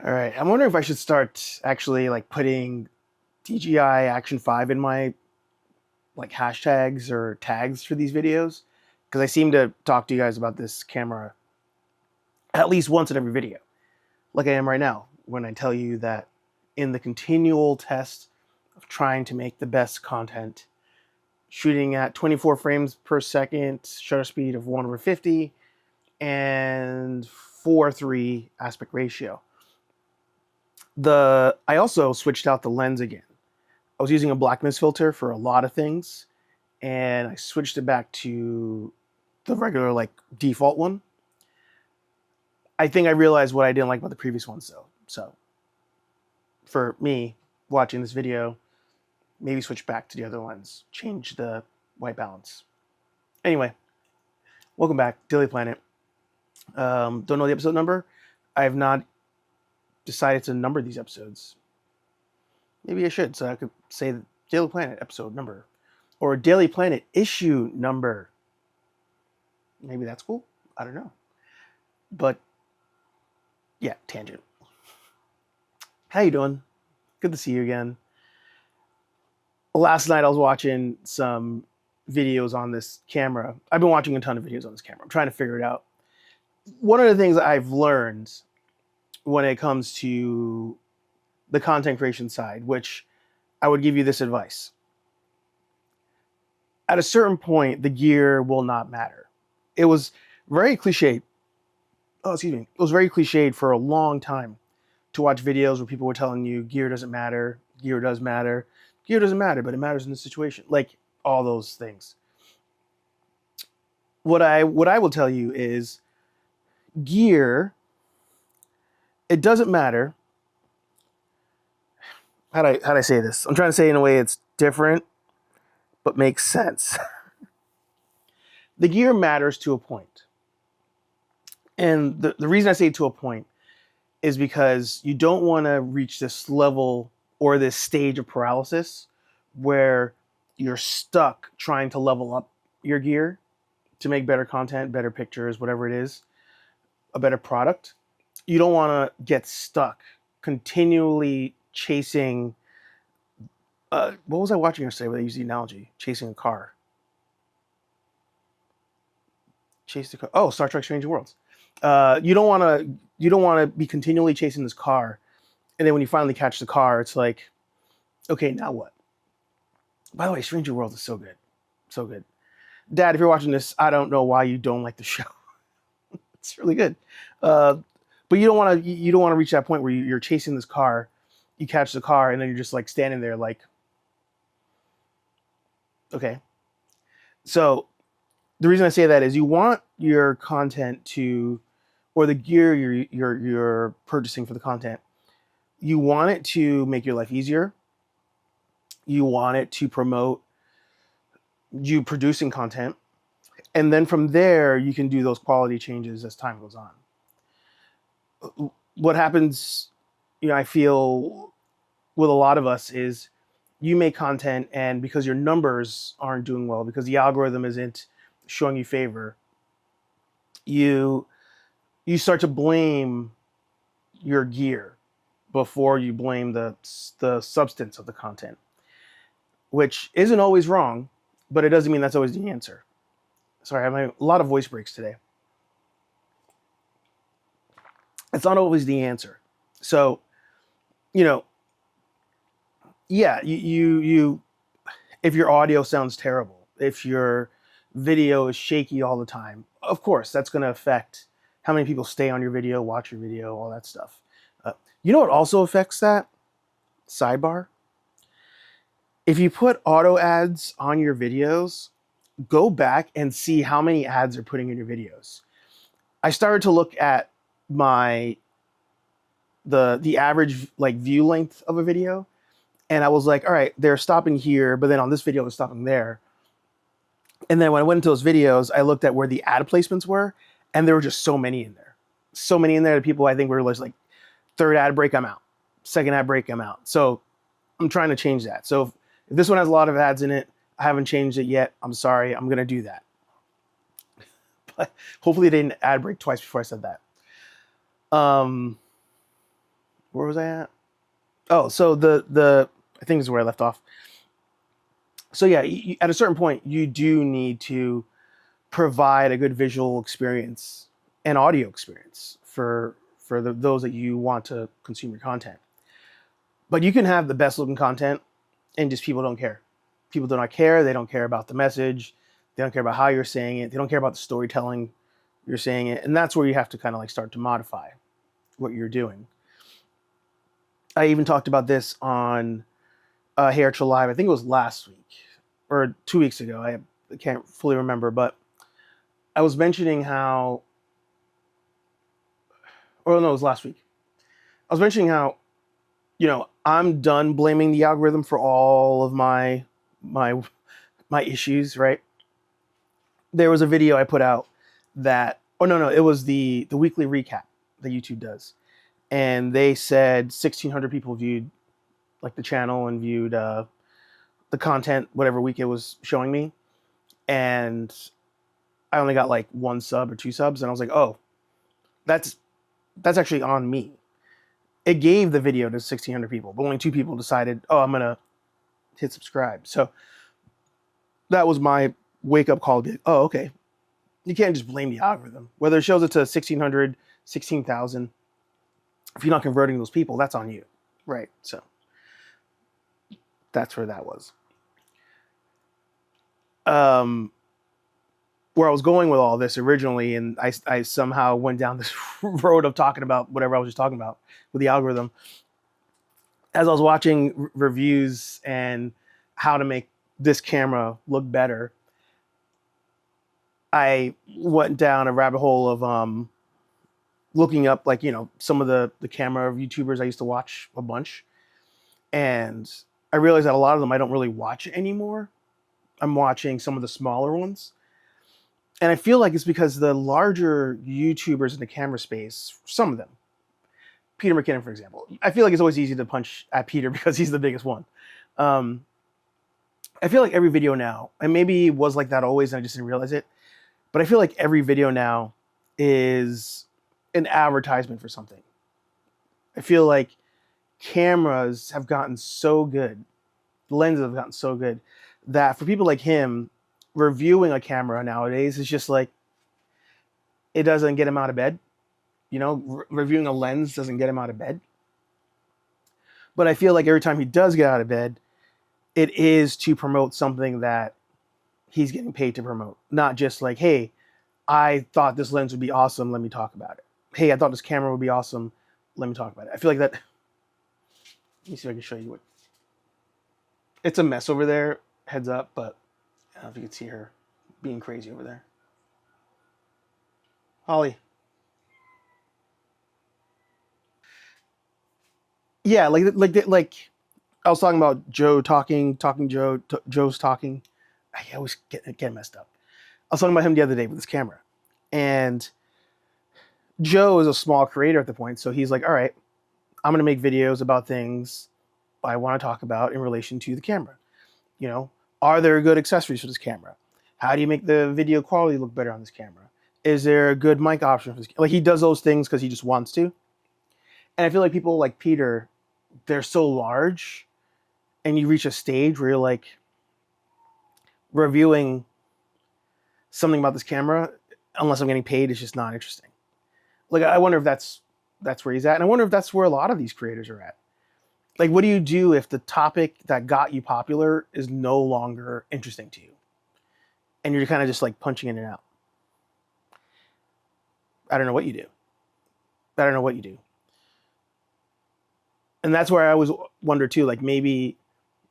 All right, I'm wondering if I should start actually like putting DJI Action 5 in my like hashtags or tags for these videos because I seem to talk to you guys about this camera at least once in every video, like I am right now when I tell you that in the continual test of trying to make the best content, shooting at 24 frames per second, shutter speed of 1/50, and 4:3 aspect ratio. I also switched out the lens again. I was using a black mist filter for a lot of things, and I switched it back to the regular like default one. I think I realized what I didn't like about the previous ones though. So for me watching this video, maybe switch back to the other lens, change the white balance. Anyway, welcome back, Daily Planet. Don't know the episode number. I have not decided to number these episodes. Maybe I should, so I could say the Daily Planet episode number or Daily Planet issue number. Maybe that's cool. I don't know. But yeah, tangent. How you doing? Good to see you again. Last night I was watching some videos on this camera. I've been watching a ton of videos on this camera. I'm trying to figure it out. One of the things I've learned when it comes to the content creation side, which I would give you this advice. At a certain point, the gear will not matter. It was very cliched. Oh, excuse me. It was very cliched for a long time to watch videos where people were telling you gear doesn't matter, gear does matter, gear doesn't matter, but it matters in the situation. Like all those things. What I will tell you is gear, it doesn't matter. How'd I say this? I'm trying to say it in a way it's different, but makes sense. The gear matters to a point. And the reason I say to a point is because you don't want to reach this level or this stage of paralysis where you're stuck trying to level up your gear to make better content, better pictures, whatever it is, a better product. You don't want to get stuck continually chasing. What was I watching yesterday where they used the analogy? Chasing a car. Chase the car. Oh, Star Trek: Strange Worlds. You don't want to be continually chasing this car, and then when you finally catch the car, it's like, okay, now what? By the way, Stranger Worlds is so good, so good. Dad, if you're watching this, I don't know why you don't like the show. It's really good, but you don't want to reach that point where you're chasing this car, you catch the car, and then you're just like standing there, like, okay. So the reason I say that is you want your content to, or the gear you're purchasing for the content, you want it to make your life easier. You want it to promote you producing content. And then from there, you can do those quality changes as time goes on. What happens, I feel with a lot of us is you make content and because your numbers aren't doing well, because the algorithm isn't showing you favor, you start to blame your gear before you blame the substance of the content, which isn't always wrong, but it doesn't mean that's always the answer. Sorry, I'm having a lot of voice breaks today. It's not always the answer. So, yeah, you if your audio sounds terrible, if your video is shaky all the time, of course, that's going to affect how many people stay on your video, watch your video, all that stuff. You know what also affects that? Sidebar. If you put auto ads on your videos, go back and see how many ads are putting in your videos. I started to look at the average like view length of a video, and I was like, all right, they're stopping here, but then on this video they're stopping there. And then when I went into those videos, I looked at where the ad placements were, and there were just so many in there. So many in there that people I think were just like, third ad break, I'm out. Second ad break, I'm out. So I'm trying to change that. So if this one has a lot of ads in it, I haven't changed it yet. I'm sorry. I'm going to do that. But hopefully they didn't ad break twice before I said that. Where was I at? Oh, so the I think this is where I left off. So yeah, at a certain point, you do need to provide a good visual experience and audio experience for those that you want to consume your content. But you can have the best looking content and just people don't care. People do not care. They don't care about the message. They don't care about how you're saying it. They don't care about the storytelling you're saying it. And that's where you have to kind of like start to modify what you're doing. I even talked about this on Hey Archer Live. I think it was last week or 2 weeks ago. I can't fully remember, but I was mentioning how, or no, it was last week. I was mentioning how, I'm done blaming the algorithm for all of my my issues, right? There was a video I put out that, oh no, it was the weekly recap that YouTube does, and they said 1,600 people viewed like the channel and viewed the content whatever week it was showing me, and I only got like 1 sub or 2 subs, and I was like, oh, that's actually on me. It gave the video to 1,600 people, but only 2 people decided, oh, I'm gonna hit subscribe. So that was my wake up call to be like, oh, okay. You can't just blame the algorithm. Whether it shows it to 1,600, 16,000, if you're not converting those people, that's on you, right? So that's where that was. Where I was going with all this originally, and I somehow went down this road of talking about whatever I was just talking about with the algorithm. As I was watching reviews and how to make this camera look better, I went down a rabbit hole of looking up some of the camera YouTubers I used to watch a bunch, and I realized that a lot of them I don't really watch anymore. I'm watching some of the smaller ones, and I feel like it's because the larger YouTubers in the camera space, some of them, Peter McKinnon, for example, I feel like it's always easy to punch at Peter because he's the biggest one. I feel like every video now, and maybe it was like that always and I just didn't realize it, but I feel like every video now is an advertisement for something. I feel like cameras have gotten so good, the lenses have gotten so good, that for people like him, reviewing a camera nowadays is just like, it doesn't get him out of bed. Reviewing a lens doesn't get him out of bed. But I feel like every time he does get out of bed, it is to promote something that he's getting paid to promote. Not just like, hey, I thought this lens would be awesome, let me talk about it. Hey, I thought this camera would be awesome, let me talk about it. I feel like that. Let me see if I can show you what. It's a mess over there, heads up, but I don't know if you can see her being crazy over there. Holly. Yeah, like I was talking about Joe talking Joe, Joe's talking. I always get messed up. I was talking about him the other day with his camera, and Joe is a small creator at the point, so he's like, all right, I'm gonna make videos about things I want to talk about in relation to the camera. Are there good accessories for this camera? How do you make the video quality look better on this camera? Is there a good mic option for this? Like, he does those things because he just wants to. And I feel like people like Peter, they're so large, and you reach a stage where you're like, reviewing something about this camera, unless I'm getting paid, is just not interesting. Like, I wonder if that's where he's at, and I wonder if that's where a lot of these creators are at. Like, what do you do if the topic that got you popular is no longer interesting to you, and you're kind of just like punching in and out? I don't know what you do. And that's where I always wonder too, like, maybe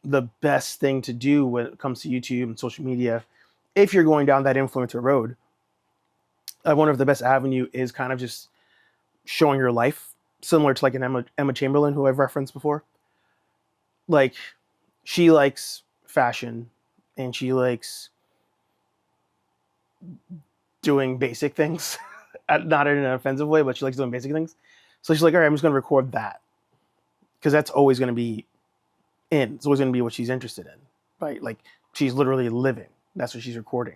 the best thing to do when it comes to YouTube and social media, if you're going down that influencer road, I wonder if the best avenue is kind of just showing your life, similar to like an Emma Chamberlain, who I've referenced before. Like, she likes fashion and she likes doing basic things, not in an offensive way, but she likes doing basic things. So she's like, all right, I'm just going to record that, because that's always going to be in. It's always going to be what she's interested in, right? Like, she's literally living. That's what she's recording.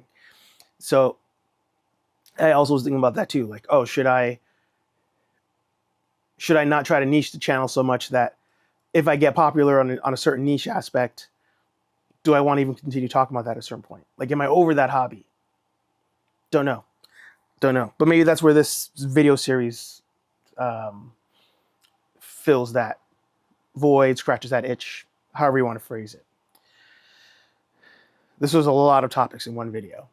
So I also was thinking about that too. Like, oh, should I Should I not try to niche the channel so much that if I get popular on a certain niche aspect, do I want to even continue talking about that at a certain point? Like, am I over that hobby? Don't know. But maybe that's where this video series fills that void, scratches that itch, however you want to phrase it. This was a lot of topics in one video.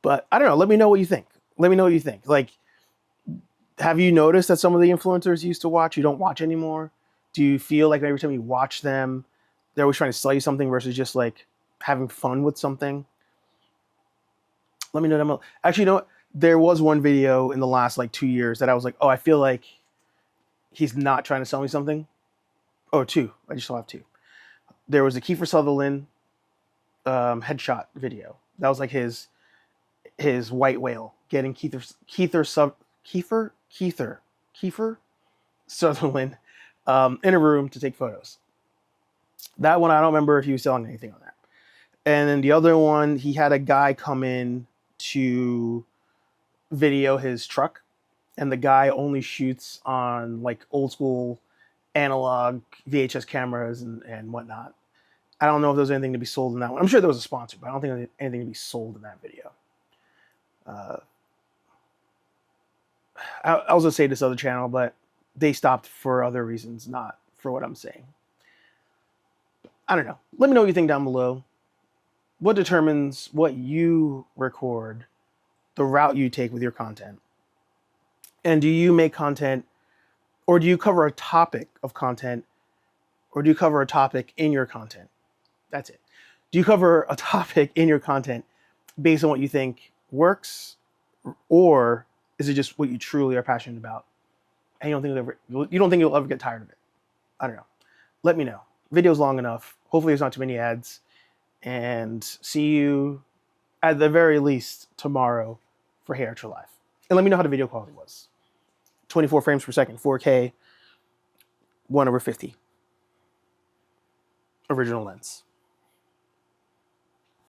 But I don't know. Let me know what you think. Like, have you noticed that some of the influencers you used to watch, you don't watch anymore? Do you feel like every time you watch them, they're always trying to sell you something versus just like having fun with something? Let me know. Actually, you know what? There was one video in the last like 2 years that I was like, oh, I feel like he's not trying to sell me something. Oh, two. I just still have two. There was a Kiefer Sutherland headshot video. That was like his white whale getting Kiefer Sutherland in a room to take photos. That one, I don't remember if he was selling anything on that. And then the other one, he had a guy come in to video his truck, and the guy only shoots on like old school analog VHS cameras and whatnot. I don't know if there's anything to be sold in that one. I'm sure there was a sponsor, but I don't think there's anything to be sold in that video. I was going to say this other channel, but they stopped for other reasons, not for what I'm saying. I don't know. Let me know what you think down below. What determines what you record, the route you take with your content? And do you make content, or do you cover a topic of content, or do you cover a topic in your content? That's it. Do you cover a topic in your content based on what you think works, or is it just what you truly are passionate about and you don't think you'll ever get tired of it? I don't know. Let me know. Video's long enough. Hopefully there's not too many ads. And see you at the very least tomorrow for Hair to Life. And let me know how the video quality was. 24 frames per second, 4K, 1/50. Original lens.